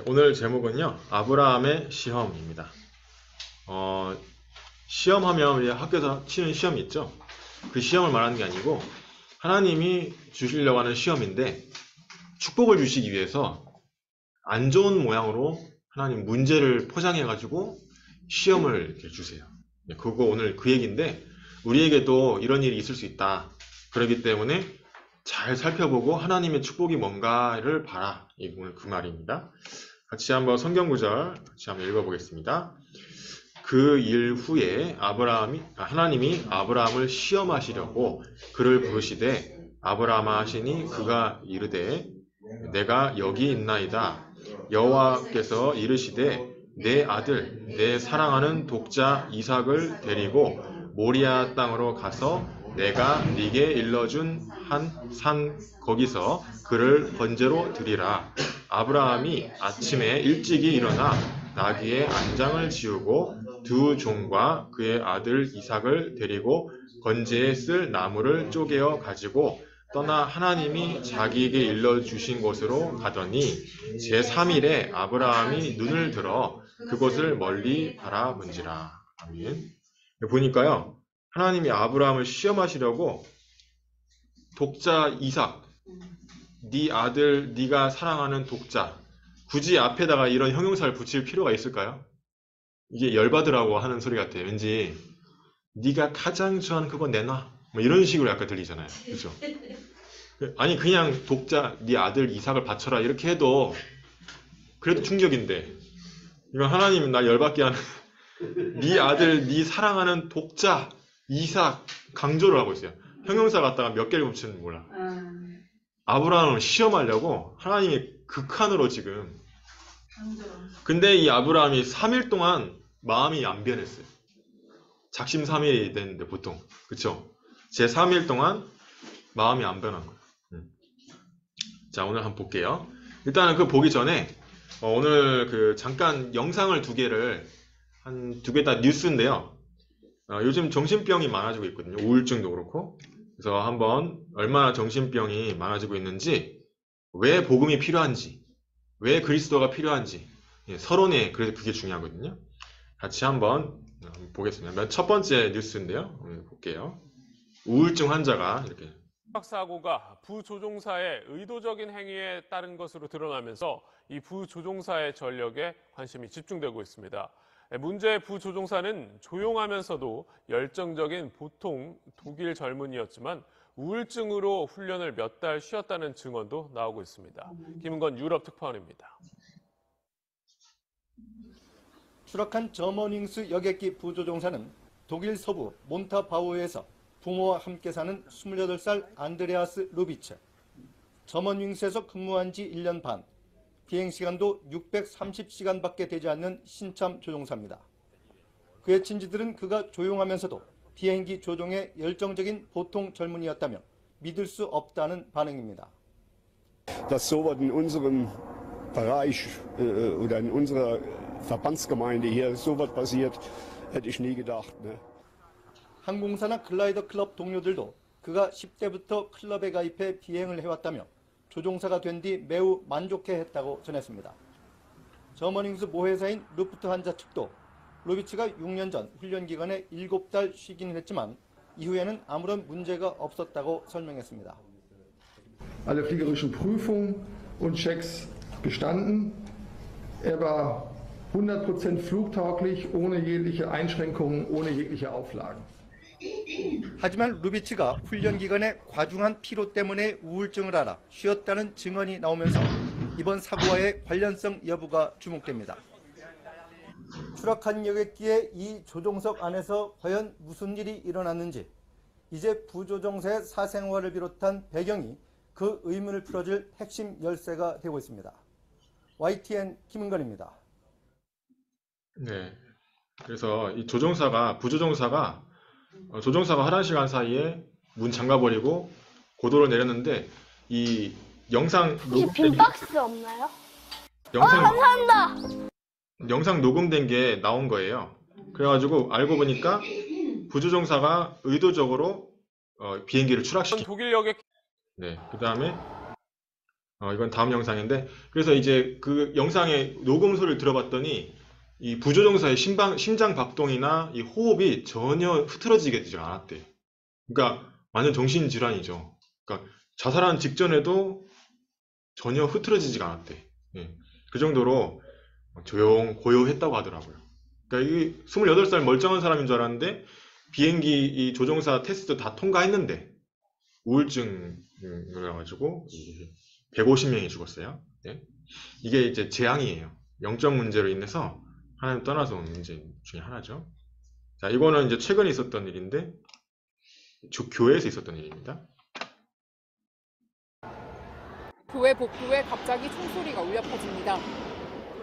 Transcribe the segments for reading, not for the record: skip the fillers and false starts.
오늘 제목은요, 아브라함의 시험입니다. 시험하면 우리 학교에서 치는 시험이 있죠? 그 시험을 말하는 게 아니고, 하나님이 주시려고 하는 시험인데, 축복을 주시기 위해서 안 좋은 모양으로 하나님 문제를 포장해가지고 시험을 이렇게 주세요. 그거 오늘 그 얘기인데, 우리에게도 이런 일이 있을 수 있다. 그렇기 때문에 잘 살펴보고 하나님의 축복이 뭔가를 봐라. 이 오늘 그 말입니다. 같이 한번 성경 구절 같이 한번 읽어보겠습니다. 그 일 후에 하나님이 아브라함을 시험하시려고 그를 부르시되 아브라함아 하시니 그가 이르되 내가 여기 있나이다. 여호와께서 이르시되 내 아들 내 사랑하는 독자 이삭을 데리고 모리아 땅으로 가서 내가 네게 일러준 한 산 거기서 그를 번제로 드리라. 아브라함이 아침에 일찍이 일어나 나귀의 안장을 지우고 두 종과 그의 아들 이삭을 데리고 번제에 쓸 나무를 쪼개어 가지고 떠나 하나님이 자기에게 일러주신 곳으로 가더니 제3일에 아브라함이 눈을 들어 그곳을 멀리 바라본지라. 아멘. 보니까요, 하나님이 아브라함을 시험하시려고 독자 이삭, 네 아들, 네가 사랑하는 독자, 굳이 앞에다가 이런 형용사를 붙일 필요가 있을까요? 이게 열받으라고 하는 소리 같아요. 왠지 네가 가장 좋아하는 그거 내놔. 뭐 이런 식으로 약간 들리잖아요. 그렇죠? 아니 그냥 독자, 네 아들 이삭을 바쳐라 이렇게 해도 그래도 충격인데 이건 하나님은 나 열받게 하는 네 아들, 네 사랑하는 독자 이삭 강조를 하고 있어요. 형용사 갖다가 몇 개를 붙이는지 몰라. 아브라함을 시험하려고 하나님이 극한으로 지금. 근데 이 아브라함이 3일 동안 마음이 안 변했어요. 작심삼일이 됐는데 보통. 그쵸? 제 3일 동안 마음이 안 변한 거예요. 자, 오늘 한번 볼게요. 일단은 그 보기 전에 오늘 그 잠깐 영상을 한 두 개 다 뉴스인데요. 요즘 정신병이 많아지고 있거든요. 우울증도 그렇고. 그래서 한번 얼마나 정신병이 많아지고 있는지, 왜 복음이 필요한지, 왜 그리스도가 필요한지, 서론에 그래서 그게 중요하거든요. 같이 한번 보겠습니다. 첫 번째 뉴스인데요. 볼게요. 우울증 환자가 이렇게 사고가 부조종사의 의도적인 행위에 따른 것으로 드러나면서 이 부조종사의 전력에 관심이 집중되고 있습니다. 문제의 부조종사는 조용하면서도 열정적인 보통 독일 젊은이였지만 우울증으로 훈련을 몇 달 쉬었다는 증언도 나오고 있습니다. 김은건 유럽 특파원입니다. 추락한 저머닝스 여객기 부조종사는 독일 서부 몬타바우에서 부모와 함께 사는 28살 안드레아스 루비체. 저먼윙스에서 근무한 지 1년 반, 비행시간도 630시간밖에 되지 않는 신참 조종사입니다. 그의 친지들은 그가 조용하면서도 비행기 조종에 열정적인 보통 젊은이였다며 믿을 수 없다는 반응입니다. Dass sowas in unserem Bereich oder in unserer Verbandsgemeinde hier sowas passiert, hätte ich nie gedacht. Ne? 항공사나 글라이더 클럽 동료들도 그가 10대부터 클럽에 가입해 비행을 해왔다며 조종사가 된 뒤 매우 만족해했다고 전했습니다. 저머닝스 모회사인 루프트한자 측도 루비츠가 6년 전 훈련 기간에 7달 쉬기는 했지만 이후에는 아무런 문제가 없었다고 설명했습니다. Alle fliegerischen Prüfungen und Checks bestanden. Er war 100% flugtauglich, ohne jegliche Einschränkungen, ohne jegliche Auflagen. 하지만 루비츠가 훈련 기간에 과중한 피로 때문에 우울증을 앓아 쉬었다는 증언이 나오면서 이번 사고와의 관련성 여부가 주목됩니다. 추락한 여객기의 이 조종석 안에서 과연 무슨 일이 일어났는지, 이제 부조종사의 사생활을 비롯한 배경이 그 의문을 풀어줄 핵심 열쇠가 되고 있습니다. YTN 김은건입니다. 네. 그래서 이 부조종사가 화장실 간 사이에 문 잠가버리고 고도로 내렸는데 이 영상 혹시 빈박스 없나요? 영상 감사합니다. 영상 녹음된 게 나온 거예요. 그래가지고 알고 보니까 부조종사가 의도적으로 비행기를 추락시킨. 독일 여객 네. 그 다음에 이건 다음 영상인데, 그래서 이제 그 영상의 녹음 소리를 들어봤더니 이 부조종사의 심장 박동이나 이 호흡이 전혀 흐트러지게 되지 않았대. 그러니까 완전 정신질환이죠. 그러니까 자살하는 직전에도 전혀 흐트러지지가 않았대. 예. 그 정도로 고요했다고 하더라고요. 그러니까 이 28살 멀쩡한 사람인 줄 알았는데 비행기 이 조종사 테스트 다 통과했는데 우울증을 가지고 150명이 죽었어요. 예. 이게 이제 재앙이에요. 영적 문제로 인해서 하나님 떠나서 온 문제 중에 하나죠. 자, 이거는 이제 최근에 있었던 일인데 교회에서 있었던 일입니다. 교회 복도에 갑자기 총소리가 울려 퍼집니다.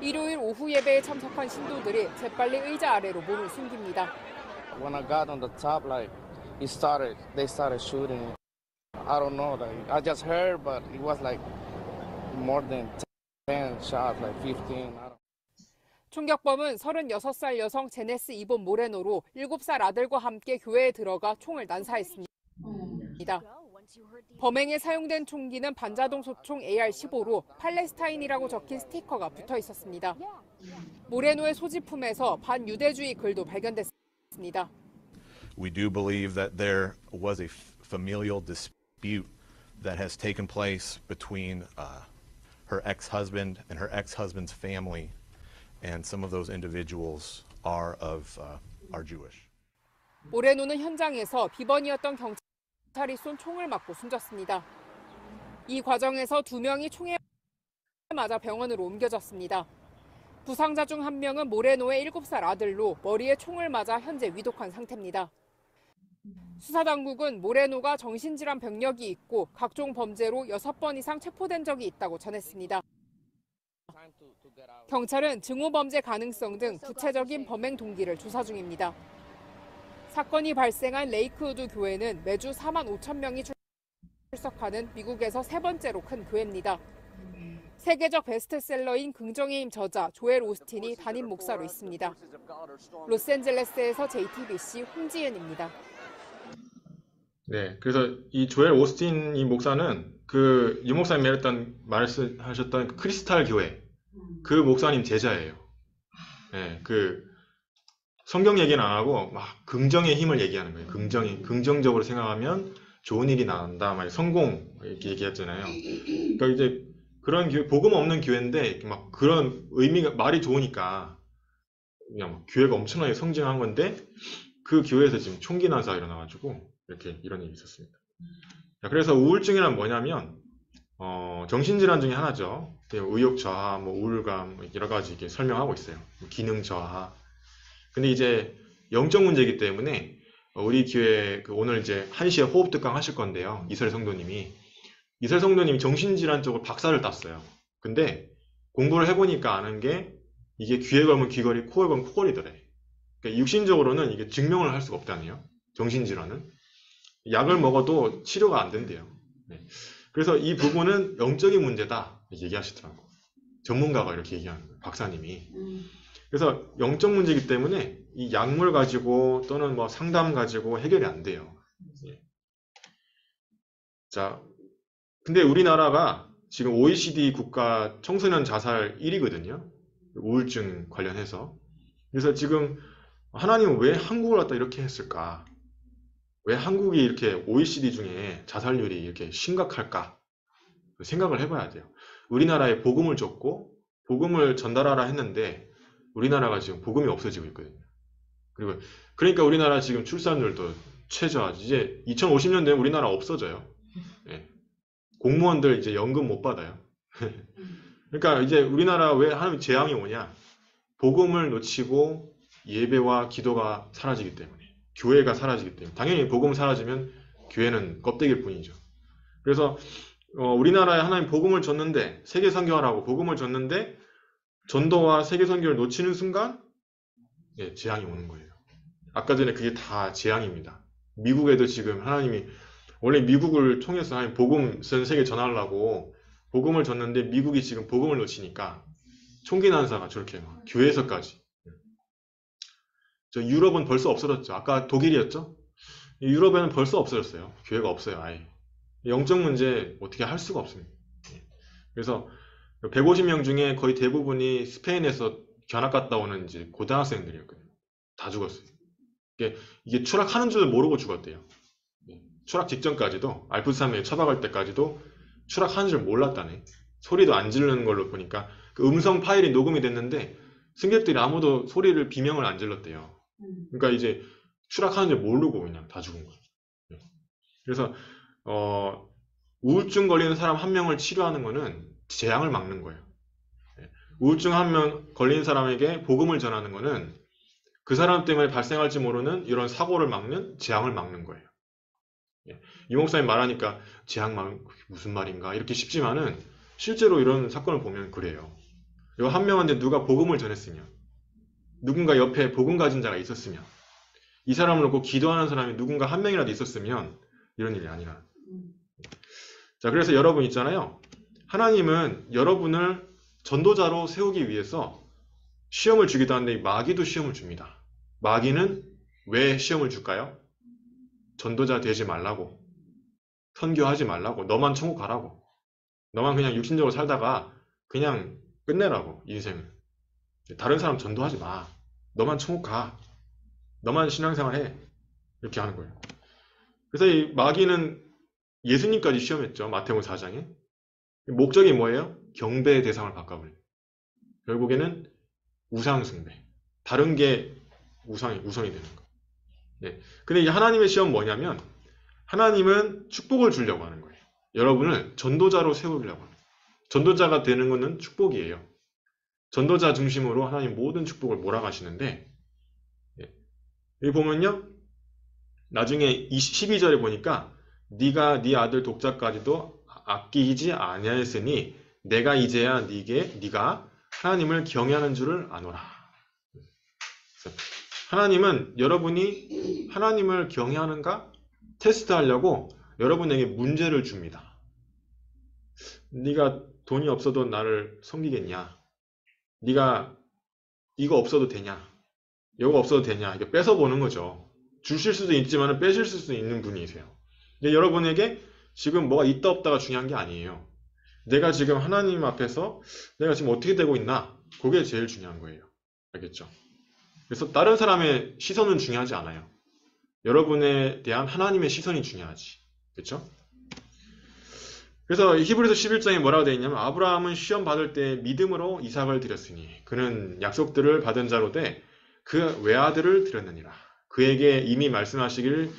일요일 오후 예배에 참석한 신도들이 재빨리 의자 아래로 몸을 숨깁니다. When I got on the top, like they started shooting. I don't know, like I just heard, but it was like more than 10 shots, like 15. I don't. 총격범은 36살 여성 제네스 이본 모레노로 7살 아들과 함께 교회에 들어가 총을 난사했습니다. 범행에 사용된 총기는 반자동 소총 AR-15로 팔레스타인이라고 적힌 스티커가 붙어 있었습니다. 모레노의 소지품에서 반유대주의 글도 발견됐습니다. We do believe that there was a familial dispute that has taken place between her ex-husband and her ex-husband's family, and some of those individuals are Jewish. 모레노는 현장에서 비번이었던 경찰이 쏜 총을 맞고 숨졌습니다. 이 과정에서 2명이 총에 맞아 병원으로 옮겨졌습니다. 부상자 중 1명은 모레노의 7살 아들로 머리에 총을 맞아 현재 위독한 상태입니다. 수사당국은 모레노가 정신질환 병력이 있고 각종 범죄로 6번 이상 체포된 적이 있다고 전했습니다. 경찰은 증오범죄 가능성 등 구체적인 범행 동기를 조사 중입니다. 사건이 발생한 레이크우드 교회는 매주 4만 5천 명이 출석하는 미국에서 3번째로 큰 교회입니다. 세계적 베스트셀러인 긍정의 힘 저자 조엘 오스틴이 담임 목사로 있습니다. 로스앤젤레스에서 JTBC 홍지은입니다. 네, 그래서 이 조엘 오스틴 이 목사는 그 유 목사님 말씀하셨던 그 크리스탈 교회 그 목사님 제자예요. 네, 그 성경 얘기는 안 하고 막 긍정의 힘을 얘기하는 거예요. 긍정적으로 생각하면 좋은 일이 나온다. 막 성공 이렇게 얘기했잖아요. 그러니까 이제 그런 교회, 복음 없는 교회인데 막 그런 의미가 말이 좋으니까 그냥 막 교회가 엄청나게 성장한 건데 그 교회에서 지금 총기 난사가 일어나가지고 이렇게 이런 일이 있었습니다. 자, 그래서 우울증이란 뭐냐면 정신질환 중에 하나죠. 의욕 저하, 뭐 우울감 여러 가지 이렇게 설명하고 있어요. 기능 저하. 근데 이제 영적 문제이기 때문에 우리 교회 오늘 이제 1시에 호흡 특강 하실 건데요. 이설 성도님이 정신질환 쪽으로 박사를 땄어요. 근데 공부를 해보니까 아는 게 이게 귀에 걸면 귀걸이, 코에 걸면 코걸이더래. 그러니까 육신적으로는 이게 증명을 할 수가 없다네요. 정신질환은. 약을 먹어도 치료가 안 된대요. 네. 그래서 이 부분은 영적인 문제다 얘기하시더라고요. 전문가가 이렇게 얘기하는 거예요. 박사님이. 그래서 영적 문제이기 때문에 이 약물 가지고 또는 뭐 상담 가지고 해결이 안 돼요. 예. 자, 근데 우리나라가 지금 OECD 국가 청소년 자살 1위거든요. 우울증 관련해서. 그래서 지금 하나님은 왜 한국을 갖다 이렇게 했을까? 왜 한국이 이렇게 OECD 중에 자살률이 이렇게 심각할까? 생각을 해봐야 돼요. 우리나라에 복음을 줬고 복음을 전달하라 했는데 우리나라가 지금 복음이 없어지고 있거든요. 그러니까 우리나라 지금 출산율도 최저하지. 이제 2050년 되면 우리나라 없어져요. 예. 공무원들 이제 연금 못 받아요. 그러니까 이제 우리나라 왜 하나님 재앙이 오냐? 복음을 놓치고 예배와 기도가 사라지기 때문에, 교회가 사라지기 때문에. 당연히 복음 사라지면 교회는 껍데기일 뿐이죠. 그래서 우리나라에 하나님 복음을 줬는데, 세계 선교하라고 복음을 줬는데 전도와 세계 선교를 놓치는 순간 예, 재앙이 오는 거예요. 아까 전에 그게 다 재앙입니다. 미국에도 지금 하나님이 원래 미국을 통해서 하나님 복음 전 세계 전하려고 복음을 줬는데 미국이 지금 복음을 놓치니까 총기 난사가 저렇게 교회에서까지. 저 유럽은 벌써 없어졌죠. 아까 독일이었죠. 유럽에는 벌써 없어졌어요. 교회가 없어요. 아예. 영적 문제 어떻게 할 수가 없습니다. 그래서 150명 중에 거의 대부분이 스페인에서 견학 갔다 오는 이제 고등학생들이었거든요. 다 죽었어요. 이게 추락하는 줄 모르고 죽었대요. 추락 직전까지도, 알프스산맥에 처박을 때까지도 추락하는 줄 몰랐다네. 소리도 안 지르는 걸로 보니까 그 음성 파일이 녹음이 됐는데 승객들이 아무도 소리를 비명을 안 질렀대요. 그러니까 이제 추락하는 줄 모르고 그냥 다 죽은 거예요. 그래서 우울증 걸리는 사람 한 명을 치료하는 거는 재앙을 막는 거예요. 우울증 한 명 걸린 사람에게 복음을 전하는 거는 그 사람 때문에 발생할지 모르는 이런 사고를 막는 재앙을 막는 거예요. 이 목사님 말하니까 재앙 막 무슨 말인가 이렇게 싶지만은 실제로 이런 사건을 보면 그래요. 이 한 명한테 누가 복음을 전했으면, 누군가 옆에 복음 가진 자가 있었으면, 이 사람을 놓고 기도하는 사람이 누군가 한 명이라도 있었으면 이런 일이 아니라. 자, 그래서 여러분 있잖아요. 하나님은 여러분을 전도자로 세우기 위해서 시험을 주기도 하는데 마귀도 시험을 줍니다. 마귀는 왜 시험을 줄까요? 전도자 되지 말라고, 선교하지 말라고, 너만 천국 가라고, 너만 그냥 육신적으로 살다가 그냥 끝내라고, 인생을. 다른 사람 전도하지 마. 너만 천국 가. 너만 신앙생활 해. 이렇게 하는 거예요. 그래서 이 마귀는 예수님까지 시험했죠. 마태복음 4장에. 목적이 뭐예요? 경배의 대상을 바꿔버려요. 결국에는 우상숭배. 다른 게 우상이 되는 거. 네. 근데 이 하나님의 시험은 뭐냐면 하나님은 축복을 주려고 하는 거예요. 여러분을 전도자로 세우려고 하는 거예요. 전도자가 되는 것은 축복이에요. 전도자 중심으로 하나님 모든 축복을 몰아가시는데, 여기 보면요, 나중에 12절에 보니까 네가 네 아들 독자까지도 아끼지 아니하였으니 내가 이제야 네가 하나님을 경외하는 줄을 아노라. 하나님은 여러분이 하나님을 경외하는가 테스트하려고 여러분에게 문제를 줍니다. 네가 돈이 없어도 나를 섬기겠냐? 네가 이거 없어도 되냐? 이거 없어도 되냐? 이거 뺏어보는 거죠. 주실 수도 있지만 빼실 수도 있는 분이세요. 근데 여러분에게 지금 뭐가 있다 없다가 중요한 게 아니에요. 내가 지금 하나님 앞에서 내가 지금 어떻게 되고 있나? 그게 제일 중요한 거예요. 알겠죠? 그래서 다른 사람의 시선은 중요하지 않아요. 여러분에 대한 하나님의 시선이 중요하지. 그렇죠? 그래서 히브리서 11장에 뭐라고 되어 있냐면 아브라함은 시험 받을 때 믿음으로 이삭을 드렸으니 그는 약속들을 받은 자로 돼 그 외아들을 드렸느니라. 그에게 이미 말씀하시길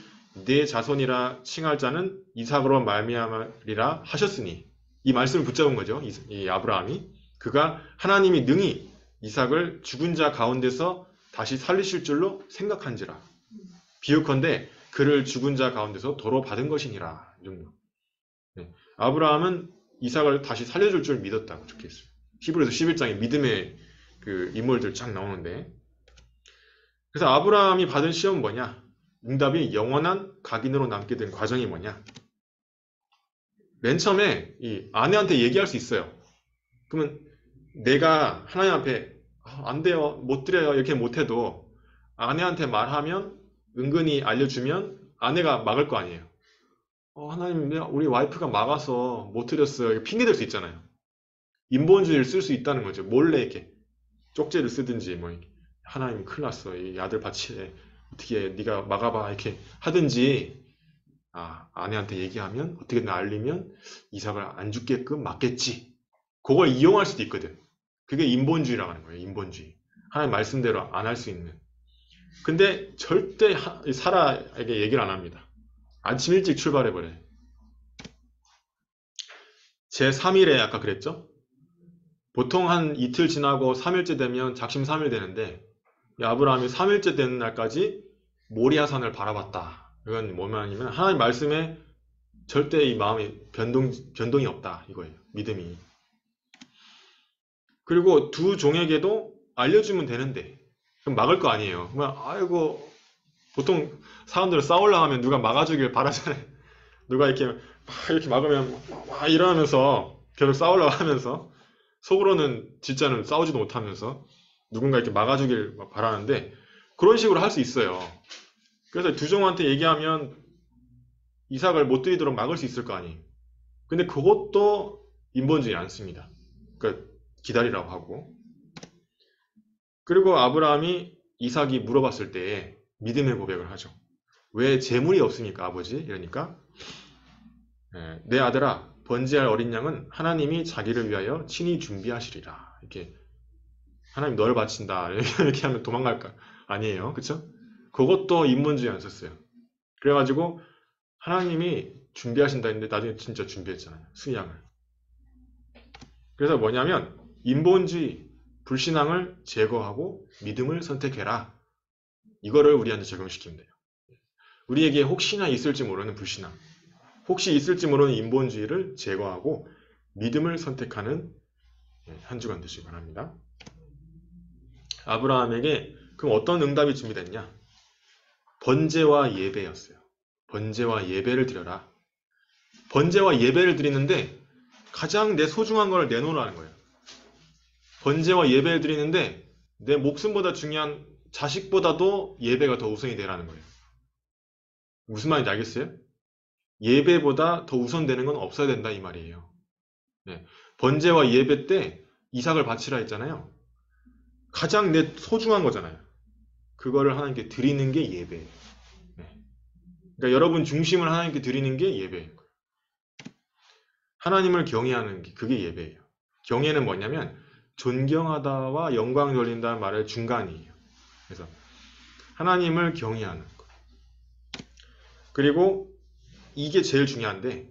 내 자손이라 칭할 자는 이삭으로 말미암으리라 하셨으니 이 말씀을 붙잡은 거죠. 이 아브라함이 그가 하나님이 능히 이삭을 죽은 자 가운데서 다시 살리실 줄로 생각한지라. 비유컨대 그를 죽은 자 가운데서 도로 받은 것이니라. 이 정도. 네. 아브라함은 이삭을 다시 살려줄 줄 믿었다고 적혀있어요. 히브리서 11장에 믿음의 그 인물들 쫙 나오는데, 그래서 아브라함이 받은 시험은 뭐냐? 응답이 영원한 각인으로 남게 된 과정이 뭐냐? 맨 처음에 이 아내한테 얘기할 수 있어요. 그러면 내가 하나님 앞에 안 돼요, 못 드려요 이렇게 못해도 아내한테 말하면 은근히 알려주면 아내가 막을 거 아니에요. 하나님, 우리 와이프가 막아서 못 드렸어요. 핑계 댈 수 있잖아요. 인본주의를 쓸 수 있다는 거죠. 몰래 이렇게 쪽지를 쓰든지 뭐 하나님 큰일 났어. 이 아들 밭에 어떻게 네가 막아봐 이렇게 하든지 아내한테 얘기하면 어떻게든 알리면 이삭을 안 죽게끔 막겠지. 그걸 이용할 수도 있거든. 그게 인본주의라고 하는 거예요. 인본주의. 하나님 말씀대로 안 할 수 있는. 근데 절대 사라에게 얘기를 안 합니다. 아침 일찍 출발해버려요. 제3일에 아까 그랬죠? 보통 한 이틀 지나고 3일째 되면 작심삼일 되는데 아브라함이 3일째 되는 날까지 모리아산을 바라봤다. 이건 뭐냐면 하나님 말씀에 절대 이 마음이 변동이 없다. 이거예요. 믿음이. 그리고 두 종에게도 알려주면 되는데 그럼 막을 거 아니에요. 그러면 아이고 보통 사람들은 싸우려고 하면 누가 막아주길 바라잖아요. 누가 이렇게 막으면 막 일어나면서 계속 싸우려고 하면서 속으로는 진짜는 싸우지도 못하면서 누군가 이렇게 막아주길 바라는데 그런 식으로 할 수 있어요. 그래서 두 종한테 얘기하면 이삭을 못 드리도록 막을 수 있을 거 아니에요. 근데 그것도 인본주의 안 씁니다. 그러니까 기다리라고 하고. 그리고 아브라함이 이삭이 물어봤을 때 믿음의 고백을 하죠. 왜 재물이 없습니까, 아버지? 이러니까 내 아들아, 번제할 어린 양은 하나님이 자기를 위하여 친히 준비하시리라. 이렇게 하나님 너를 바친다. 이렇게 하면 도망갈까? 아니에요. 그쵸? 그것도 인본주의 안 썼어요. 그래가지고 하나님이 준비하신다 했는데 나중에 진짜 준비했잖아요. 순양을. 그래서 뭐냐면 인본주의, 불신앙을 제거하고 믿음을 선택해라. 이거를 우리한테 적용시키면 돼요. 우리에게 혹시나 있을지 모르는 불신앙, 혹시 있을지 모르는 인본주의를 제거하고 믿음을 선택하는 한 주간 되시기 바랍니다. 아브라함에게 그럼 어떤 응답이 준비됐냐? 번제와 예배였어요. 번제와 예배를 드려라. 번제와 예배를 드리는데 가장 내 소중한 걸 내놓으라는 거예요. 번제와 예배를 드리는데 내 목숨보다 중요한 자식보다도 예배가 더 우선이 되라는 거예요. 무슨 말인지 알겠어요? 예배보다 더 우선되는 건 없어야 된다 이 말이에요. 네. 번제와 예배 때 이삭을 바치라 했잖아요. 가장 내 소중한 거잖아요. 그거를 하나님께 드리는 게 예배예요. 네. 그러니까 여러분 중심을 하나님께 드리는 게 예배예요. 하나님을 경외하는 게 그게 예배예요. 경외는 뭐냐면 존경하다와 영광 돌린다는 말의 중간이에요. 그래서 하나님을 경외하는 것. 그리고 이게 제일 중요한데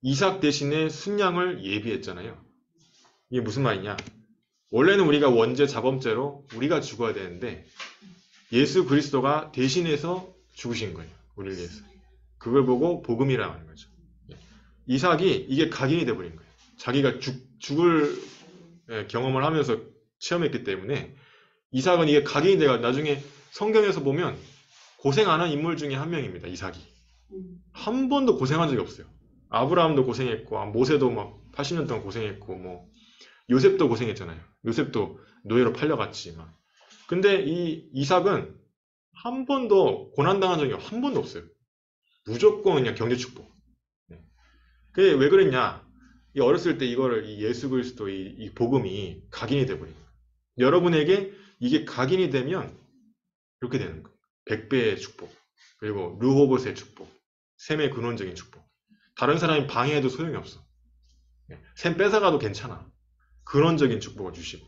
이삭 대신에 순양을 예비했잖아요. 이게 무슨 말이냐? 원래는 우리가 원죄 자범죄로 우리가 죽어야 되는데 예수 그리스도가 대신해서 죽으신 거예요. 우리를 위해서. 그걸 보고 복음이라고 하는 거죠. 이삭이 이게 각인이 돼버린 거예요. 자기가 죽을 경험을 하면서 체험했기 때문에 이삭은 이게 각인이 돼가 나중에 성경에서 보면 고생 안 한 인물 중에 한 명입니다. 이삭이. 한 번도 고생한 적이 없어요. 아브라함도 고생했고 모세도 막 80년 동안 고생했고 뭐 요셉도 고생했잖아요. 요셉도 노예로 팔려갔지 막. 근데 이 이삭은 한 번도 고난당한 적이 한 번도 없어요. 무조건 그냥 경제 축복. 그게 왜 그랬냐? 이 어렸을 때 이거를 이 예수 그리스도 이 복음이 각인이 돼버린 거예요. 여러분에게 이게 각인이 되면 이렇게 되는 거예요. 100배의 축복, 그리고 르호봇의 축복, 셈의 근원적인 축복. 다른 사람이 방해해도 소용이 없어. 셈 뺏어가도 괜찮아. 근원적인 축복을 주시고.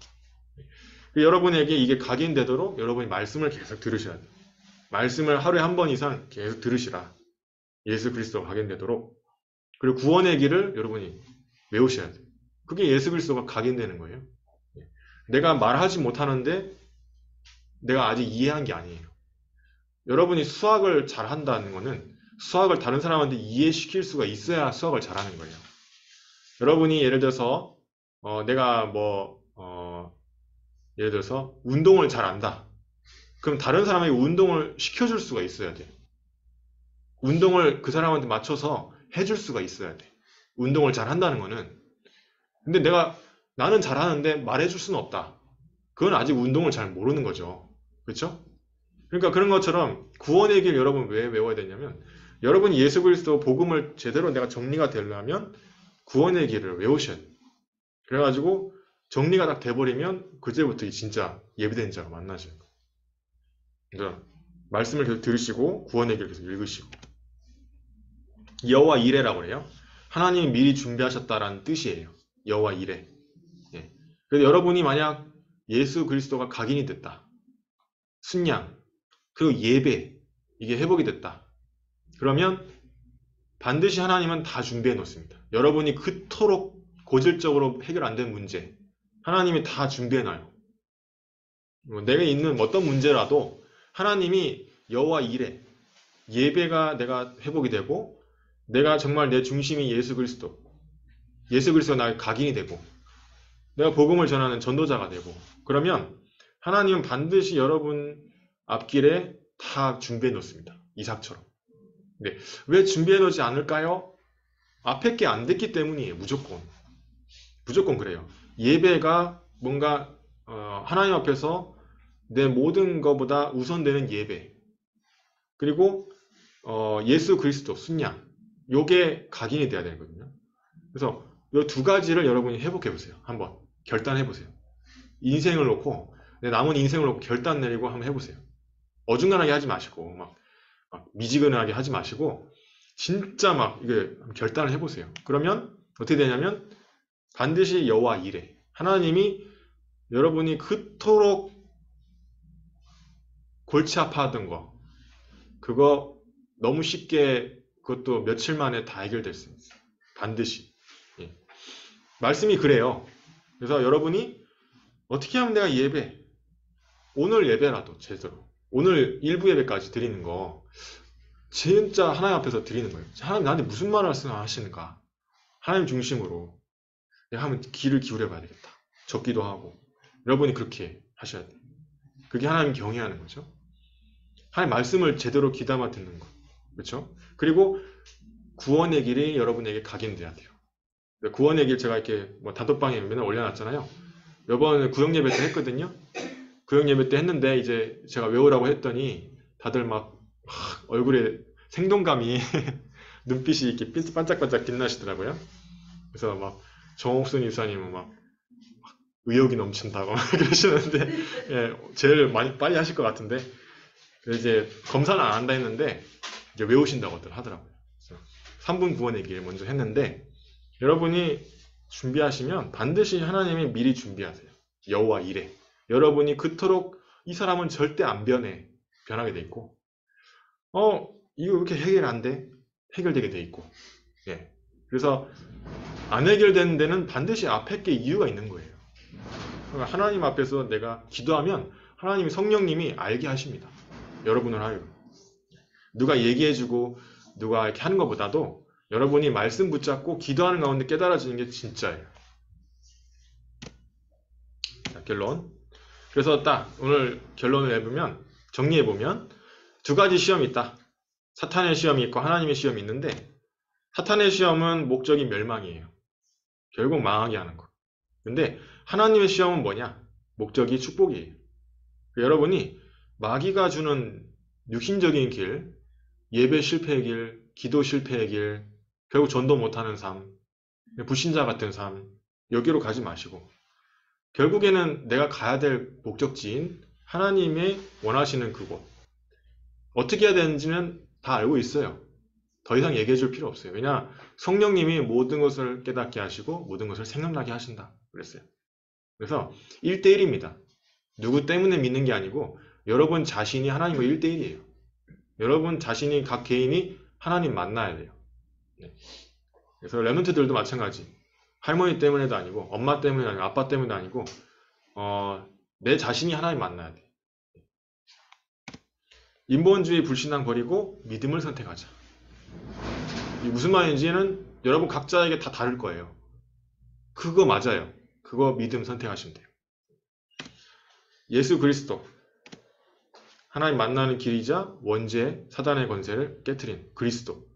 여러분에게 이게 각인되도록 여러분이 말씀을 계속 들으셔야 돼요. 말씀을 하루에 한 번 이상 계속 들으시라. 예수 그리스도가 각인되도록. 그리고 구원의 길을 여러분이 외우셔야 돼요. 그게 예수 그리스도가 각인되는 거예요. 내가 말하지 못하는데 내가 아직 이해한 게 아니에요. 여러분이 수학을 잘한다는 거는 수학을 다른 사람한테 이해시킬 수가 있어야 수학을 잘하는 거예요. 여러분이 예를 들어서 내가 예를 들어서 운동을 잘 안다. 그럼 다른 사람에게 운동을 시켜줄 수가 있어야 돼. 운동을 그 사람한테 맞춰서 해줄 수가 있어야 돼. 운동을 잘 한다는 거는. 근데 나는 잘하는데 말해줄 수는 없다. 그건 아직 운동을 잘 모르는 거죠. 그렇죠? 그러니까 그런 것처럼 구원의 길 여러분 왜 외워야 되냐면 여러분이 예수 그리스도 복음을 제대로 내가 정리가 되려면 구원의 길을 외우셔야 돼요. 그래가지고 정리가 딱 돼버리면 그제부터 진짜 예비된 자가 만나셔요. 그러니까 말씀을 계속 들으시고 구원의 길을 계속 읽으시고. 여호와 이레라고 그래요. 하나님이 미리 준비하셨다라는 뜻이에요. 여호와 이레. 예. 그래서 여러분이 만약 예수 그리스도가 각인이 됐다. 순양, 그리고 예배, 이게 회복이 됐다. 그러면 반드시 하나님은 다 준비해 놓습니다. 여러분이 그토록 고질적으로 해결 안 된 문제, 하나님이 다 준비해 놔요. 내게 있는 어떤 문제라도 하나님이 여호와 이레, 예배가 내가 회복이 되고 내가 정말 내 중심이 예수 그리스도가 나의 각인이 되고 내가 복음을 전하는 전도자가 되고 그러면 하나님은 반드시 여러분 앞길에 다 준비해 놓습니다. 이삭처럼. 네. 왜 준비해 놓지 않을까요? 앞에 게 안 됐기 때문이에요. 무조건 그래요. 예배가 뭔가 하나님 앞에서 내 모든 것보다 우선되는 예배 그리고 예수 그리스도 순양 요게 각인이 돼야 되거든요. 그래서 이 두 가지를 여러분이 회복해 보세요. 한번 결단해 보세요. 인생을 놓고 내 남은 인생을 놓고 결단 내리고 한번 해보세요. 어중간하게 하지 마시고 막 미지근하게 하지 마시고 진짜 막 이게 결단을 해보세요. 그러면 어떻게 되냐면 반드시 여호와 이레 하나님이 여러분이 그토록 골치 아파하던 거 그거 너무 쉽게 그것도 며칠 만에 다 해결될 수 있어요. 반드시. 예. 말씀이 그래요. 그래서 여러분이 어떻게 하면 내가 예배 오늘 예배라도 제대로 오늘 일부 예배까지 드리는 거 진짜 하나님 앞에서 드리는 거예요. 하나님 나한테 무슨 말을 하시는가 하나님 중심으로 내가 한번 귀를 기울여 봐야 되겠다. 적기도 하고 여러분이 그렇게 하셔야 돼요. 그게 하나님 경외하는 거죠. 하나님 말씀을 제대로 귀담아 듣는 거. 그렇죠? 그리고 구원의 길이 여러분에게 각인돼야 돼요. 구원의 길 제가 이렇게 뭐 단톡방에 맨날 올려놨잖아요. 이번에 구역 예배 때 했거든요. 구역 예배 때 했는데 이제 제가 외우라고 했더니 다들 막 얼굴에 생동감이 눈빛이 이렇게 반짝반짝 빛나시더라고요. 그래서 막 정옥순 이사님은 막 의욕이 넘친다고 그러시는데 예, 제일 빨리 하실 것 같은데 이제 검사는 안 한다 했는데 이제 외우신다고 하더라고요. 그래서 3분 구원의 길 먼저 했는데 여러분이 준비하시면 반드시 하나님이 미리 준비하세요. 여호와 이레. 여러분이 그토록 이 사람은 절대 안 변하게 돼 있고 이거 왜 이렇게 해결 안 돼? 해결되게 돼 있고 예. 그래서 안 해결되는 데는 반드시 앞에 게 이유가 있는 거예요. 그러니까 하나님 앞에서 내가 기도하면 하나님이 성령님이 알게 하십니다. 여러분을 하여금. 누가 얘기해주고 누가 이렇게 하는 것보다도 여러분이 말씀 붙잡고 기도하는 가운데 깨달아지는 게 진짜예요. 자, 결론. 그래서 딱 오늘 결론을 해보면 정리해보면 두 가지 시험이 있다. 사탄의 시험이 있고 하나님의 시험이 있는데 사탄의 시험은 목적이 멸망이에요. 결국 망하게 하는 거. 근데 하나님의 시험은 뭐냐? 목적이 축복이에요. 여러분이 마귀가 주는 육신적인 길, 예배 실패의 길, 기도 실패의 길, 결국 전도 못하는 삶, 불신자 같은 삶, 여기로 가지 마시고 결국에는 내가 가야 될 목적지인 하나님의 원하시는 그곳 어떻게 해야 되는지는 다 알고 있어요. 더 이상 얘기해 줄 필요 없어요. 왜냐? 성령님이 모든 것을 깨닫게 하시고 모든 것을 생각나게 하신다 그랬어요. 그래서 1대1입니다. 누구 때문에 믿는 게 아니고 여러분 자신이 하나님과 1대1이에요. 여러분 자신이 각 개인이 하나님 만나야 돼요. 그래서 렘넌트들도 마찬가지. 할머니 때문에도 아니고 엄마 때문에도 아니고 아빠 때문에도 아니고 내 자신이 하나님 만나야 돼. 인본주의 불신앙 버리고 믿음을 선택하자. 이게 무슨 말인지는 여러분 각자에게 다 다를 거예요. 그거 맞아요. 그거 믿음 선택하시면 돼요. 예수 그리스도 하나님 만나는 길이자 원죄 사단의 권세를 깨트린 그리스도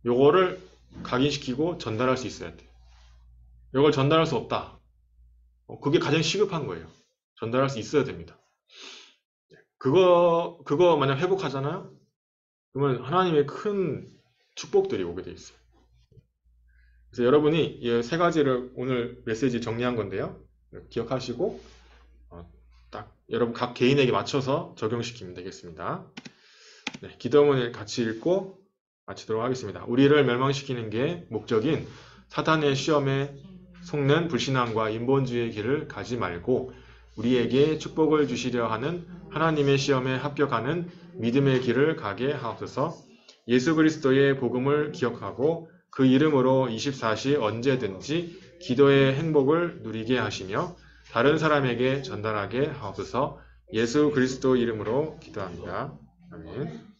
요거를 각인시키고 전달할 수 있어야 돼요. 이걸 전달할 수 없다. 그게 가장 시급한 거예요. 전달할 수 있어야 됩니다. 그거 만약 회복하잖아요? 그러면 하나님의 큰 축복들이 오게 돼 있어요. 그래서 여러분이 이 세 가지를 오늘 메시지 정리한 건데요. 기억하시고 딱 여러분 각 개인에게 맞춰서 적용시키면 되겠습니다. 네, 기도문을 같이 읽고 마치도록 하겠습니다. 우리를 멸망시키는 게 목적인 사탄의 시험에 속는 불신앙과 인본주의의 길을 가지 말고 우리에게 축복을 주시려 하는 하나님의 시험에 합격하는 믿음의 길을 가게 하옵소서. 예수 그리스도의 복음을 기억하고 그 이름으로 24시 언제든지 기도의 행복을 누리게 하시며 다른 사람에게 전달하게 하옵소서. 예수 그리스도 이름으로 기도합니다. 아멘.